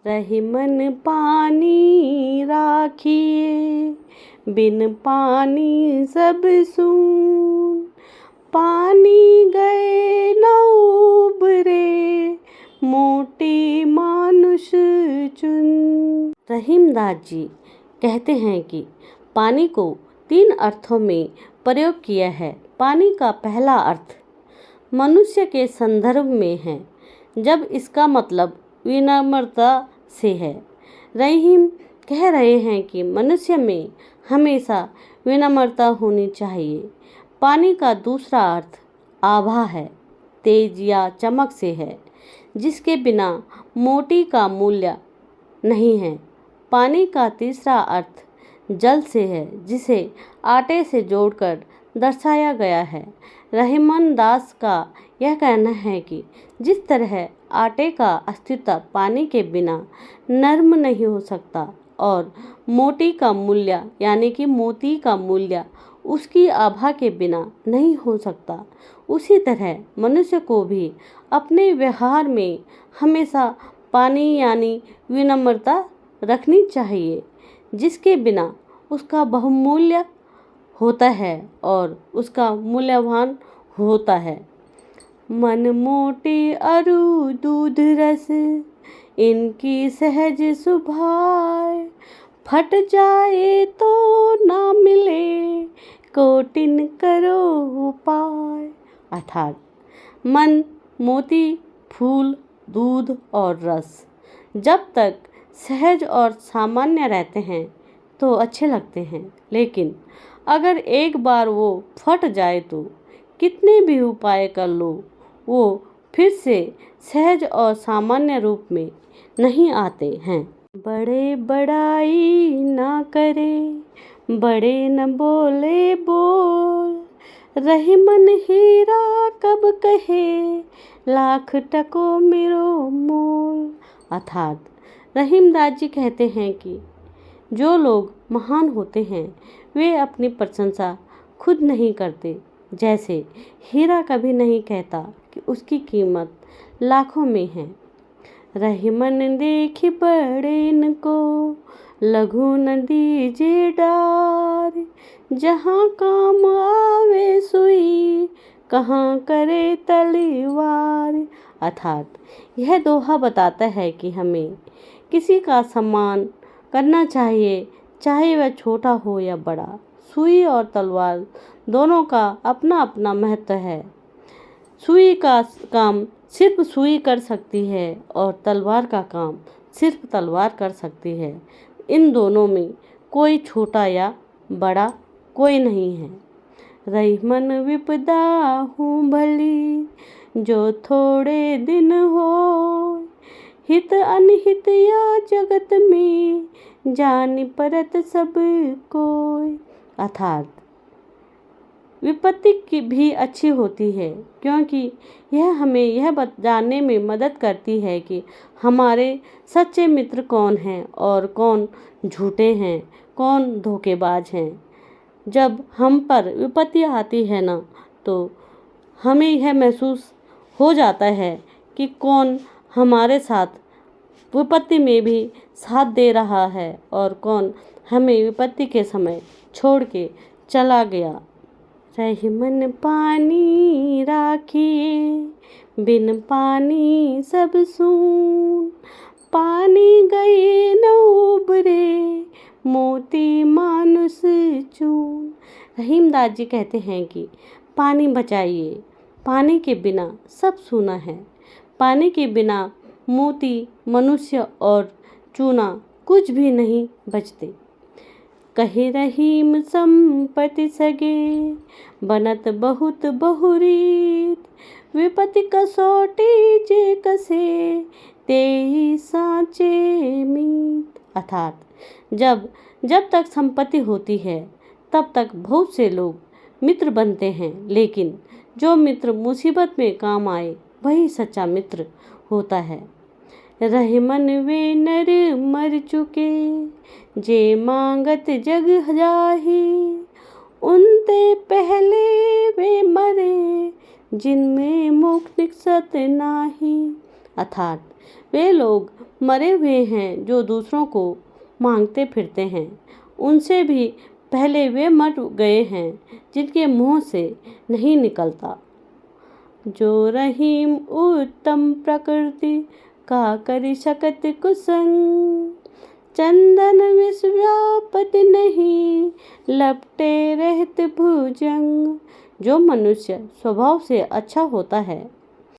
रही मन पानी राखिए, बिन पानी सब सून। पानी गए न उबरे, मोटी मानुष चुन। रहीमदास जी कहते हैं कि पानी को 3 अर्थों में प्रयोग किया है। पानी का पहला अर्थ मनुष्य के संदर्भ में है, जब इसका मतलब विनम्रता से है। रहीम कह रहे हैं कि मनुष्य में हमेशा विनम्रता होनी चाहिए। पानी का दूसरा अर्थ आभा है, तेज या चमक से है, जिसके बिना मोती का मूल्य नहीं है। पानी का तीसरा अर्थ जल से है, जिसे आटे से जोड़कर दर्शाया गया है। रहीमदास का यह कहना है कि जिस तरह आटे का अस्तित्व पानी के बिना नर्म नहीं हो सकता और मोती का मूल्य यानी कि मोती का मूल्य उसकी आभा के बिना नहीं हो सकता, उसी तरह मनुष्य को भी अपने व्यवहार में हमेशा पानी यानी विनम्रता रखनी चाहिए, जिसके बिना उसका बहुमूल्य होता है और उसका मूल्यवान होता है। मन मोटे अरु दूध रस, इनकी सहज सुभाए। फट जाए तो ना मिले, कोटिन करो उपाय। अर्थात मन, मोती, फूल, दूध और रस जब तक सहज और सामान्य रहते हैं तो अच्छे लगते हैं, लेकिन अगर एक बार वो फट जाए तो कितने भी उपाय कर लो, वो फिर से सहज और सामान्य रूप में नहीं आते हैं। बड़े बड़ाई ना करे, बड़े न बोले बोल। रही मन हीरा कब कहे, लाख टको मेरो मोल। अर्थात रहीमदास जी कहते हैं कि जो लोग महान होते हैं वे अपनी प्रशंसा खुद नहीं करते। जैसे हीरा कभी नहीं कहता कि उसकी कीमत लाखों में है। रही मन देखी बड़े इनको, लघु न दीजिए डार। जहाँ काम आवे सुई, कहाँ करे तलवार। अर्थात यह दोहा बताता है कि हमें किसी का सम्मान करना चाहिए, चाहे वह छोटा हो या बड़ा। सुई और तलवार दोनों का अपना अपना महत्व है। सुई का काम सिर्फ सुई कर सकती है और तलवार का काम सिर्फ तलवार कर सकती है। इन दोनों में कोई छोटा या बड़ा कोई नहीं है। रही मन विपदा हूँ भली, जो थोड़े दिन हो। हित अनहित या जगत में, जानी परत सब कोई। अर्थात विपत्ति की भी अच्छी होती है, क्योंकि यह हमें यह जानने में मदद करती है कि हमारे सच्चे मित्र कौन हैं और कौन झूठे हैं, कौन धोखेबाज हैं। जब हम पर विपत्ति आती है ना, तो हमें यह महसूस हो जाता है कि कौन हमारे साथ विपत्ति में भी साथ दे रहा है और कौन हमें विपत्ति के समय छोड़ के चला गया। रही मन पानी राखिए, बिन पानी सब सून। पानी गए न उबरे, मोती मानुष चून। रहीमदास जी कहते हैं कि पानी बचाइए, पानी के बिना सब सूना है। पानी के बिना मोती, मनुष्य और चूना कुछ भी नहीं बचते। कहे रहीम संपत्ति सगे, बनत बहुत बहुरीत। विपत्ति कसौटी जे कसे, तेहि साँचे मीत। अर्थात जब तक संपत्ति होती है तब तक बहुत से लोग मित्र बनते हैं, लेकिन जो मित्र मुसीबत में काम आए वही सच्चा मित्र होता है। रही मन वे नर मर चुके, जे मांगत जग जाही। उनते पहले वे मरे, जिनमें मुख निकसत नाही। अर्थात वे लोग मरे हुए हैं जो दूसरों को मांगते फिरते हैं। उनसे भी पहले वे मर गए हैं जिनके मुंह से नहीं निकलता। जो रहीम उत्तम प्रकृति का करि सकत कुसंग, चंदन विष व्यापत नहीं लपटे रहत भुजंग। जो मनुष्य स्वभाव से अच्छा होता है